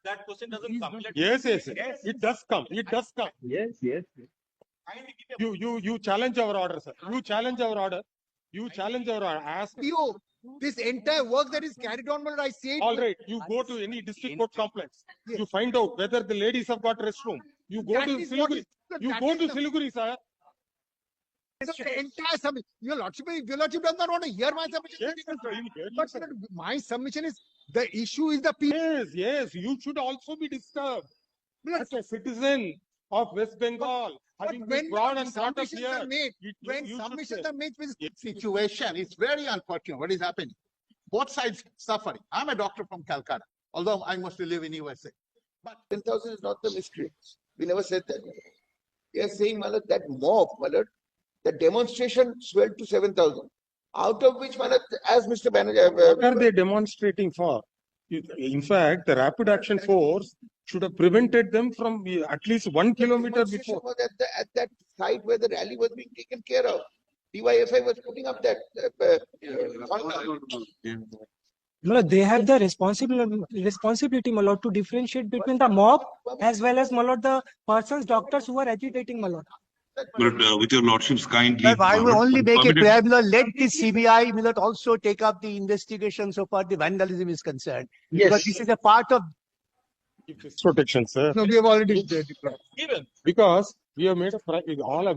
that question doesn't come. Yes. It does come. It does come. Yes. You challenge our order, sir. You challenge our order. You challenge our order. Ask. PO, this entire work that is carried on, but I say All right. You go to any district court complex. You find out whether the ladies have got restroom. You go to Siliguri. You go to Siliguri, sir. The entire submission. Your Lordship does not want to hear my submission. Yes, But my submission is the issue is the PO. Yes. You should also be disturbed as a citizen of West Bengal. But when submissions are made, situation, it's very unfortunate what is happening. Both sides suffering. I'm a doctor from Calcutta, although I mostly live in USA. But 10,000 is not the mystery. We never said that. We are saying, Malad, that mob, Malad, the demonstration swelled to 7,000. Out of which, Malad, as Mr. Banerjee... What are they demonstrating for? In fact, the Rapid Action Force should have prevented them from at least 1 kilometer before. Was at that site where the rally was being taken care of. DYFI was putting up that No, they have the responsibility, my lord, to differentiate between the mob as well as, my lord, the persons, doctors who are agitating, my lord. But with your lordship's kind leave, I will only make a prayer, let the CBI also take up the investigation so far the vandalism is concerned. Yes. Because this is a part of Protection, sir. No, we have already deployed. Because we have made all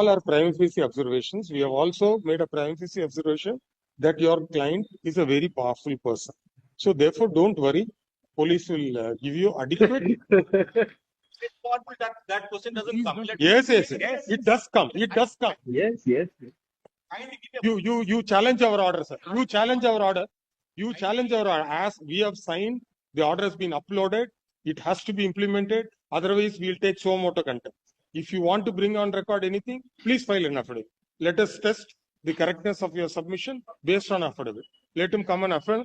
our prima facie observations. We have also made a prima facie observation that your client is a very powerful person. So therefore, don't worry. Police will give you adequate. That question doesn't come. Yes. It does come. It does come. Yes. You challenge our order, sir. You challenge our order. You challenge our order. As we have signed, the order has been uploaded. It has to be implemented. Otherwise, we will take suo motu contempt. If you want to bring on record anything, please file an affidavit. Let us test the correctness of your submission based on affidavit. Let him come and affirm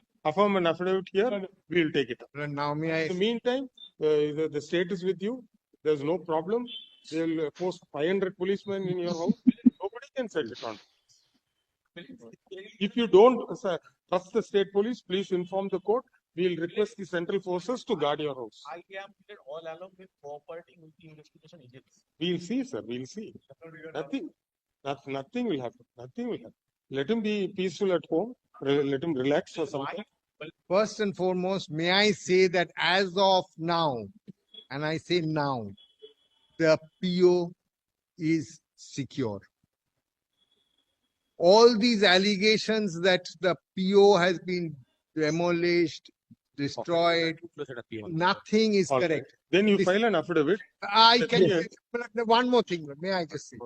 an affidavit here. We will take it up. Now, may I? In the meantime, the state is with you. There's no problem. They will post 500 policemen in your house. Nobody can set it on. If you don't trust the state police, please inform the court. We will request the central forces to guard your house. I am all along with cooperating with the investigation agencies. We'll see, sir. We'll see. Nothing will happen. Nothing will happen. Let him be peaceful at home. Let him relax for some time. First and foremost, may I say that as of now, and I say now, the PO is secure. All these allegations that the PO has been demolished, destroyed, nothing is correct. Then you file an affidavit. I can one more thing, may I just say?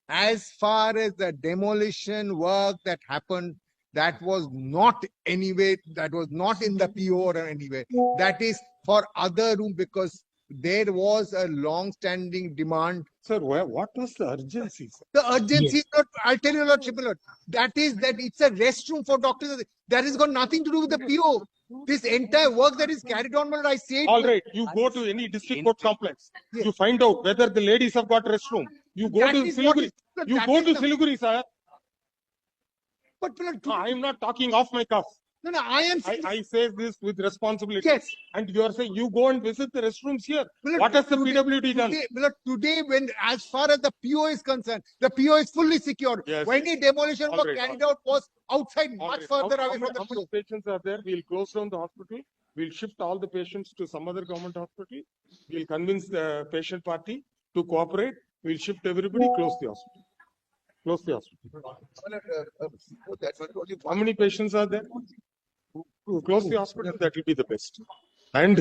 As far as the demolition work that happened, that was not anyway, that was not in the PO or anywhere. That is for other room because there was a long-standing demand. Sir, what was the urgency, sir? The urgency is not, I'll tell you, Lord Tribunal, that is that it's a restroom for doctors. That has got nothing to do with the PO. This entire work that is carried on, I say. All right, you go to any district court complex. Yes. You find out whether the ladies have got restroom. You go to Siliguri. You go to Siliguri, sir. But I am not talking off my cuff. No, I am saying. I say this with responsibility. Yes. And you are saying you go and visit the restrooms here. What has the PWD done? Today, when as far as the PO is concerned, the PO is fully secured. Yes. When the demolition was carried out was outside, much further away from the PO. How many patients are there? We'll close down the hospital. We'll shift all the patients to some other government hospital. We'll convince the patient party to cooperate. We'll shift everybody, close the hospital. Close the hospital. How many patients are there? Close the hospital, that will be the best. And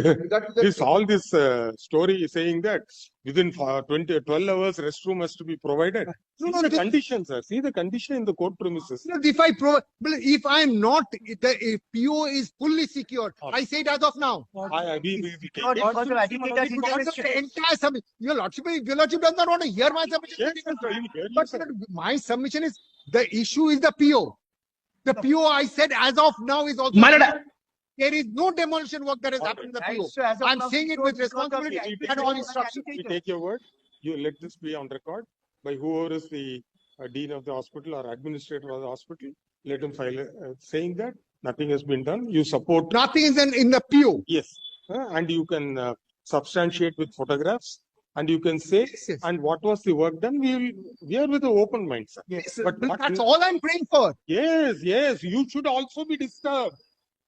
all this story is saying that within 12 hours, restroom has to be provided. See the conditions, sir. See the condition in the court premises. If I'm not, if PO is fully secured, I say it as of now. We take Your Lordship does not want to hear my submission. Yes, but my submission is, the issue is the PO. The PO I said as of now is also. There is no demolition work that has happened in the PO. I'm saying it with responsibility and on instruction. We take your word. You let this be on record by whoever is the dean of the hospital or administrator of the hospital. Let him file saying that Nothing has been done. You support, Nothing is in the PO. yes, and you can substantiate with photographs, and you can say, Yes. and what was the work done? We are with an open mind, sir. Yes, But what that's you- all I'm praying for. Yes, you should also be disturbed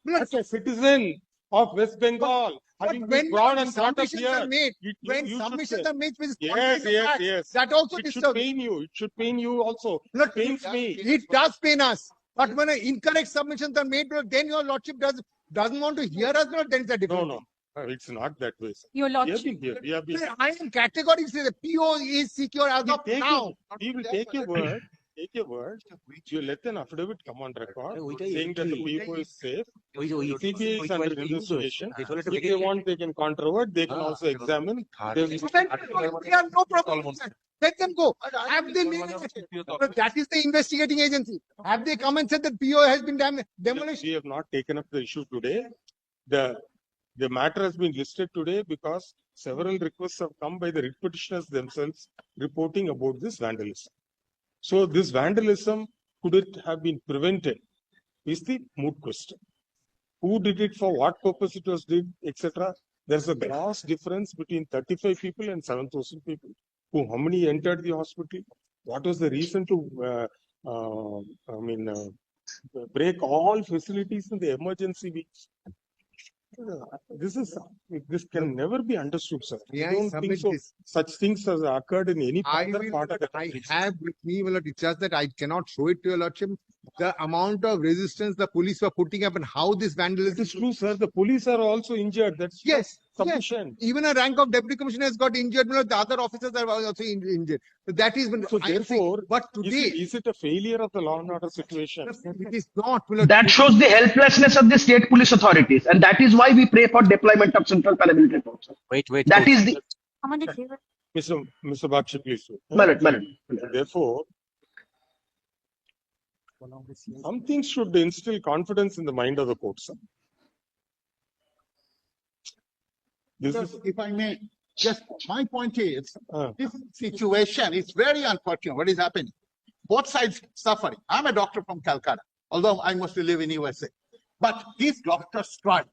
But- as a citizen of West Bengal, But having been when brought and brought up submissions are here. made, You when should submissions say, are made with yes, yes, yes. that also It should disturbs. pain you. It should pain you also. Look, It pains me. It does pain us. But when incorrect submissions are made, then your lordship doesn't want to hear us, then it's a different No, it's not that way, sir. Your We have lordship, been here. We have been. thing. I am categorically saying the PO is secure as of now. We will take your word. Take your word. You let an affidavit come on record saying that the PO is safe. CBI is under investigation. If they want, they can controvert. They can also examine. They will- We have no problem. Let them go. Have they made it? That is the investigating agency. Have they come and said that PO has been demolished? We have not taken up the issue today. The matter has been listed today because several requests have come by the writ petitioners themselves reporting about this vandalism. So this vandalism, could it have been prevented, is the moot question. Who did it, for what purpose it was did, etc. There's a vast difference between 35 people and 7,000 people. How many entered the hospital? What was the reason to, break all facilities in the emergency weeks? This can never be understood, sir. May I I don't think submit so. this? Such things has occurred in any I other part of the I country. have with me, well, it's just that I cannot show it to your lordship. The amount of resistance the police were putting up and how this It vandalism. is true, sir. The police are also injured. That's Yes, not yes. sufficient. Even a rank of deputy commissioner has got injured. The other officers are also injured. So that is when So I am saying, therefore, but Is today is it a failure of the law and order situation? it is not. Well, That shows the helplessness of the state police authorities, and that is why we pray for deployment of central paramilitary forces. That is the Mr. Bakshi, please. Mallet. Therefore, some things should instill confidence in the mind of the court, sir. This is, If I may, just my point is, uh, this situation is very unfortunate. What is happening? Both sides suffering. I'm a doctor from Calcutta, although I mostly live in USA. But these doctors strike.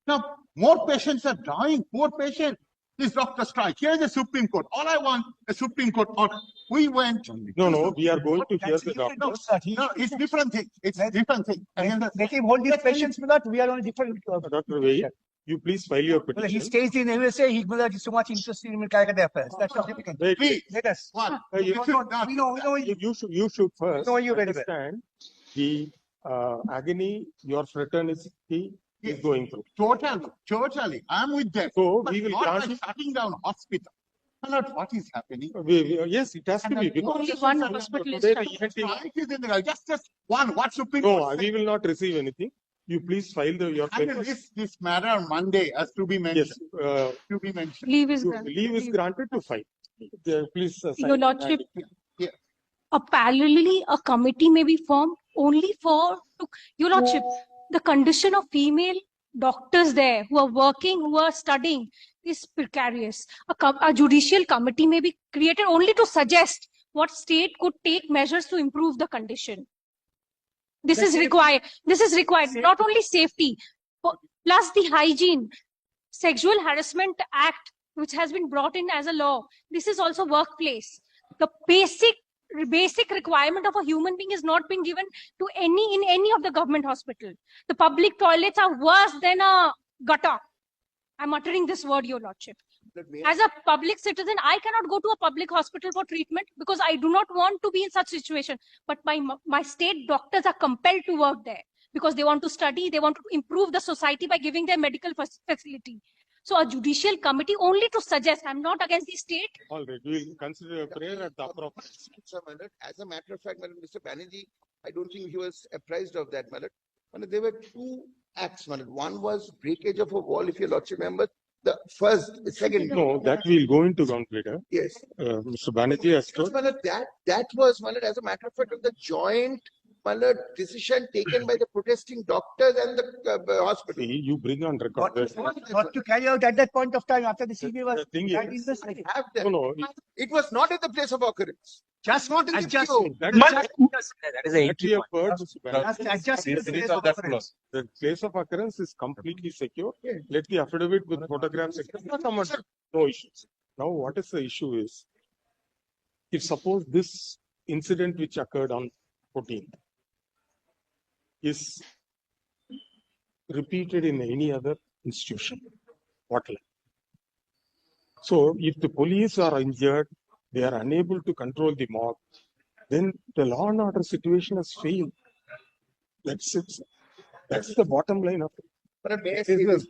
Now, more patients are dying. Poor patients. These doctors strike. Here is the Supreme Court. All I want, a Supreme Court order. We went. no, we are going to hear the doctors. No, it's different thing. It's different thing. Let him hold his patients, Milord. We are on a different. Dr. Vai, you please file your Well, he petition. stays in USA. Milord is so much interested in Calcutta affairs. That's significant. Wait, Please, Let us. what? you- You should not. We know you. you should first know you very well. understand the agony your fraternity is going through. Totally. I'm with them. So But we will not grant by you. shutting down hospital. What is happening? Yes, it has to be because only one hospital is They- struggling. ENT Strike is in the just one. What Supreme No, Court we said. will not receive anything. You please file your I mean, papers. this matter on Monday has to be mentioned. Yes, To be mentioned. leave is you- granted. leave is granted to file. Please. Sign. Your lordship, Yeah. parallelly a committee may be formed only for, your lordship, the condition of female doctors there who are working, who are studying is precarious. A judicial committee may be created only to suggest what state could take measures to improve the condition. This is required. This is required. Not only safety, plus the hygiene, Sexual Harassment Act, which has been brought in as a law. This is also workplace. The basic requirement of a human being is not being given to in any of the government hospital. The public toilets are worse than a gutter. I'm uttering this word, your lordship. As a public citizen, I cannot go to a public hospital for treatment because I do not want to be in such situation. But my state doctors are compelled to work there because they want to study, they want to improve the society by giving them medical facility. So a judicial committee only to suggest, I'm not against the state. All right, we will consider a prayer at the appropriate. Sir, my lord, as a matter of fact, my lord, Mr. Banerjee, I don't think he was apprised of that, my lord. My lord, there were two acts, my lord. One was breakage of a wall, if your lordship remember. The second. No, that we'll go into ground later. Yes. Mr. Banerjee has Yes, told. my lord, that was, my lord, as a matter of fact, of the joint decision taken by the protesting doctors and the hospital. See, you bring on record. What to carry out at that point of time after the CBI was The thing that is- investigation. Have No, them. no, It was not at the place of occurrence. Just Not in the adjust PO. it. that That is a that we have heard, Mr. Banerjee. Just adjust it to the place of occurrence. The place of occurrence is completely secure. Let the affidavit with photographs, etc. come on, no issues. Now, what is the issue is, if suppose this incident which occurred on 14th is repeated in any other institution, what like? So, if the police are injured, they are unable to control the mob, then the law and order situation has failed. That's it. That's the bottom line of it. But may I say this?